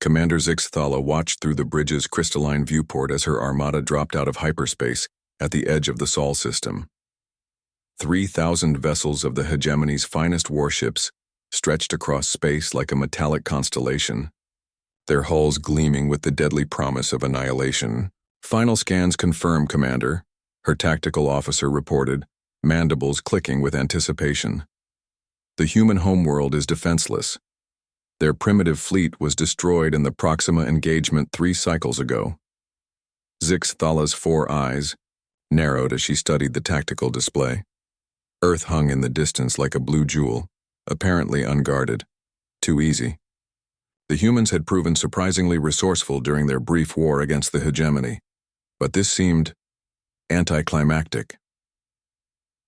Commander Zixthala watched through the bridge's crystalline viewport as her armada dropped out of hyperspace at the edge of the Sol system. 3,000 vessels of the hegemony's finest warships stretched across space like a metallic constellation, their hulls gleaming with the deadly promise of annihilation. "Final scans confirm, Commander," her tactical officer reported, mandibles clicking with anticipation. "The human homeworld is defenseless. Their primitive fleet was destroyed in the Proxima engagement 3 cycles ago." Zixthala's 4 eyes narrowed as she studied the tactical display. Earth hung in the distance like a blue jewel, apparently unguarded. Too easy. The humans had proven surprisingly resourceful during their brief war against the hegemony, but this seemed anticlimactic.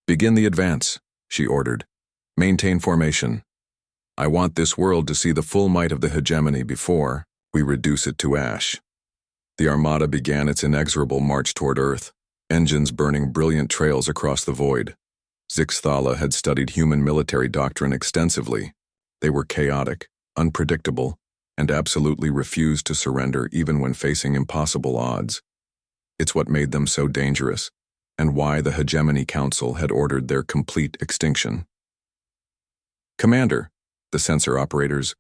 "Begin the advance," she ordered. "Maintain formation. I want this world to see the full might of the hegemony before we reduce it to ash." The Armada began its inexorable march toward Earth, engines burning brilliant trails across the void. Zixthala had studied human military doctrine extensively. They were chaotic, unpredictable, and absolutely refused to surrender even when facing impossible odds. It's what made them so dangerous, and why the Hegemony Council had ordered their complete extinction. "Commander," the sensor operator's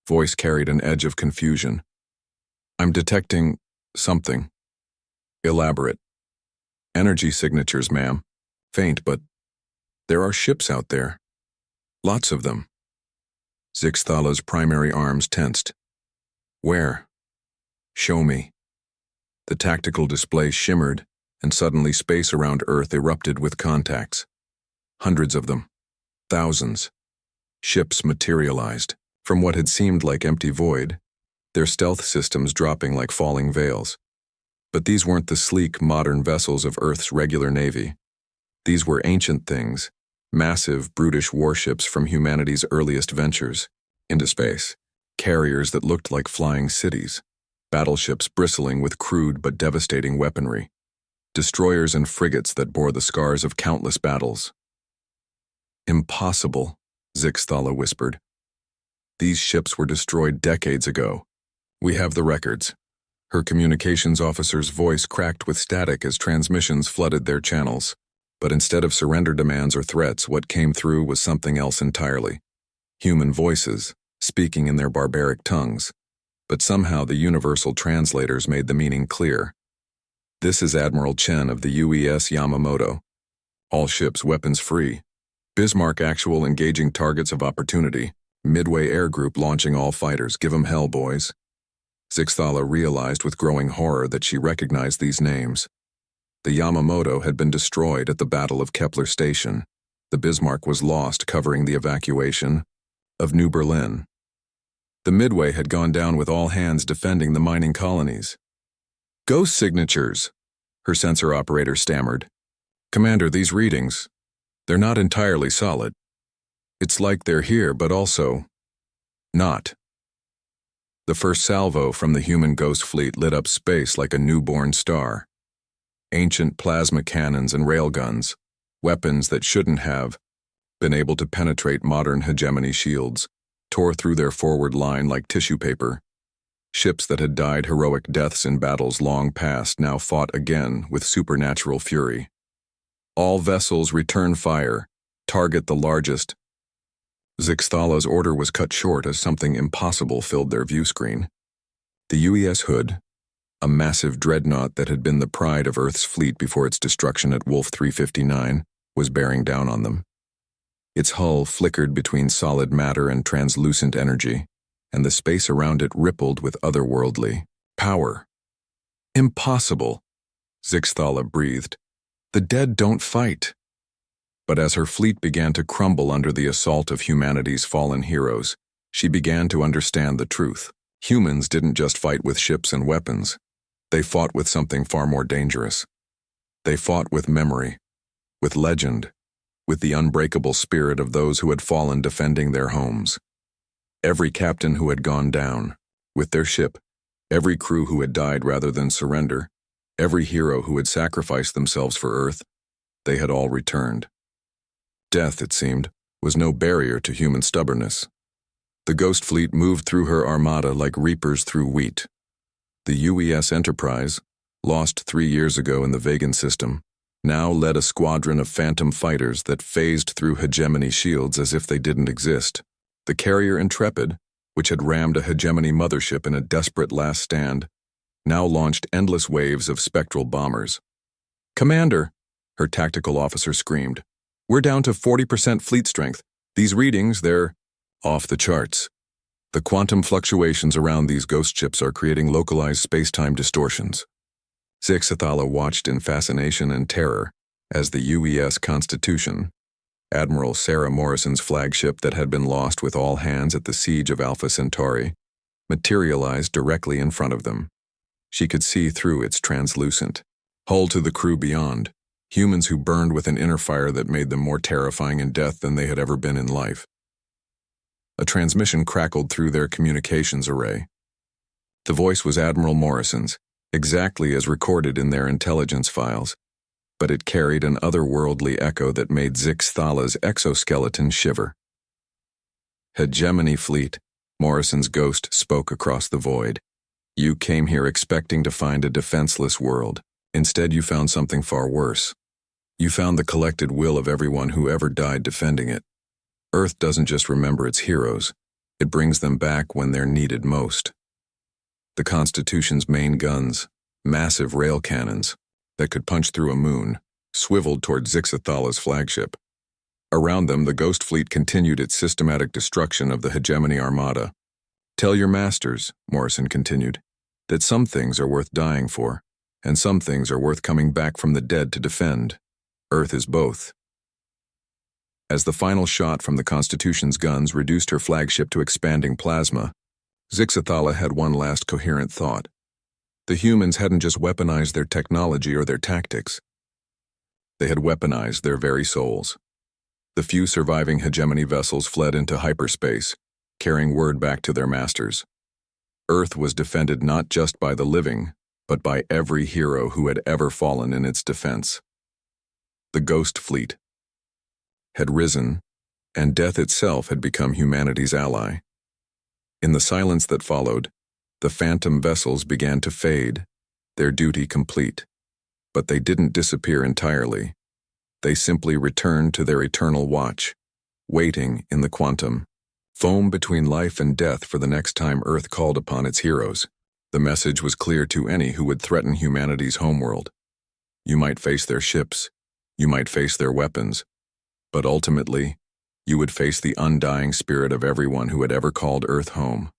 voice carried an edge of confusion. "I'm detecting something." "Elaborate." "Energy signatures, ma'am. Faint, but there are ships out there. Lots of them." Zixthala's primary arms tensed. "Where?" "Show me." The tactical display shimmered, and suddenly space around Earth erupted with contacts. Hundreds of them. Thousands. Ships materialized from what had seemed like empty void, their stealth systems dropping like falling veils. But these weren't the sleek, modern vessels of Earth's regular navy. These were ancient things, massive, brutish warships from humanity's earliest ventures into space, carriers that looked like flying cities, battleships bristling with crude but devastating weaponry, destroyers and frigates that bore the scars of countless battles. "Impossible," Zixthala whispered. "These ships were destroyed decades ago. We have the records." Her communications officer's voice cracked with static as transmissions flooded their channels. But instead of surrender demands or threats, what came through was something else entirely. Human voices, speaking in their barbaric tongues. But somehow the universal translators made the meaning clear. "This is Admiral Chen of the UES Yamamoto. All ships weapons free. Bismarck actual engaging targets of opportunity. Midway Air Group launching all fighters. Give 'em hell, boys." Zixthala realized with growing horror that she recognized these names. The Yamamoto had been destroyed at the Battle of Kepler Station. The Bismarck was lost covering the evacuation of New Berlin. The Midway had gone down with all hands defending the mining colonies. "Ghost signatures," her sensor operator stammered. "Commander, these readings, they're not entirely solid. It's like they're here, but also not." The first salvo from the human ghost fleet lit up space like a newborn star. Ancient plasma cannons and railguns, weapons that shouldn't have been able to penetrate modern hegemony shields, tore through their forward line like tissue paper. Ships that had died heroic deaths in battles long past now fought again with supernatural fury. "All vessels return fire. Target the largest." Zixthala's order was cut short as something impossible filled their view screen. The UES Hood, a massive dreadnought that had been the pride of Earth's fleet before its destruction at Wolf 359, was bearing down on them. Its hull flickered between solid matter and translucent energy, and the space around it rippled with otherworldly power. "Impossible," Zixthala breathed. "The dead don't fight." But as her fleet began to crumble under the assault of humanity's fallen heroes, she began to understand the truth. Humans didn't just fight with ships and weapons. They fought with something far more dangerous. They fought with memory, with legend, with the unbreakable spirit of those who had fallen defending their homes. Every captain who had gone down with their ship, every crew who had died rather than surrender, every hero who had sacrificed themselves for Earth, they had all returned. Death, it seemed, was no barrier to human stubbornness. The Ghost Fleet moved through her armada like reapers through wheat. The UES Enterprise, lost 3 years ago in the Vegan system, now led a squadron of phantom fighters that phased through hegemony shields as if they didn't exist. The carrier Intrepid, which had rammed a hegemony mothership in a desperate last stand, now launched endless waves of spectral bombers. "Commander," her tactical officer screamed, "we're down to 40% fleet strength. These readings, they're off the charts. The quantum fluctuations around these ghost ships are creating localized space-time distortions." Zixathala watched in fascination and terror as the UES Constitution, Admiral Sarah Morrison's flagship that had been lost with all hands at the siege of Alpha Centauri, materialized directly in front of them. She could see through its translucent hull to the crew beyond, humans who burned with an inner fire that made them more terrifying in death than they had ever been in life. A transmission crackled through their communications array. The voice was Admiral Morrison's, exactly as recorded in their intelligence files, but it carried an otherworldly echo that made Zixthala's exoskeleton shiver. "Hegemony Fleet," Morrison's ghost spoke across the void. "You came here expecting to find a defenseless world. Instead, you found something far worse. You found the collected will of everyone who ever died defending it. Earth doesn't just remember its heroes, it brings them back when they're needed most." The Constitution's main guns, massive rail cannons that could punch through a moon, swiveled toward Zixathala's flagship. Around them, the Ghost Fleet continued its systematic destruction of the hegemony armada. "Tell your masters," Morrison continued, "that some things are worth dying for, and some things are worth coming back from the dead to defend. Earth is both." As the final shot from the Constitution's guns reduced her flagship to expanding plasma, Zixathala had one last coherent thought. The humans hadn't just weaponized their technology or their tactics. They had weaponized their very souls. The few surviving hegemony vessels fled into hyperspace, carrying word back to their masters. Earth was defended not just by the living, but by every hero who had ever fallen in its defense. The Ghost Fleet had risen, and death itself had become humanity's ally. In the silence that followed, the phantom vessels began to fade, their duty complete. But they didn't disappear entirely. They simply returned to their eternal watch, waiting in the quantum, foam between life and death for the next time Earth called upon its heroes. The message was clear to any who would threaten humanity's homeworld. You might face their ships, you might face their weapons, but ultimately, you would face the undying spirit of everyone who had ever called Earth home.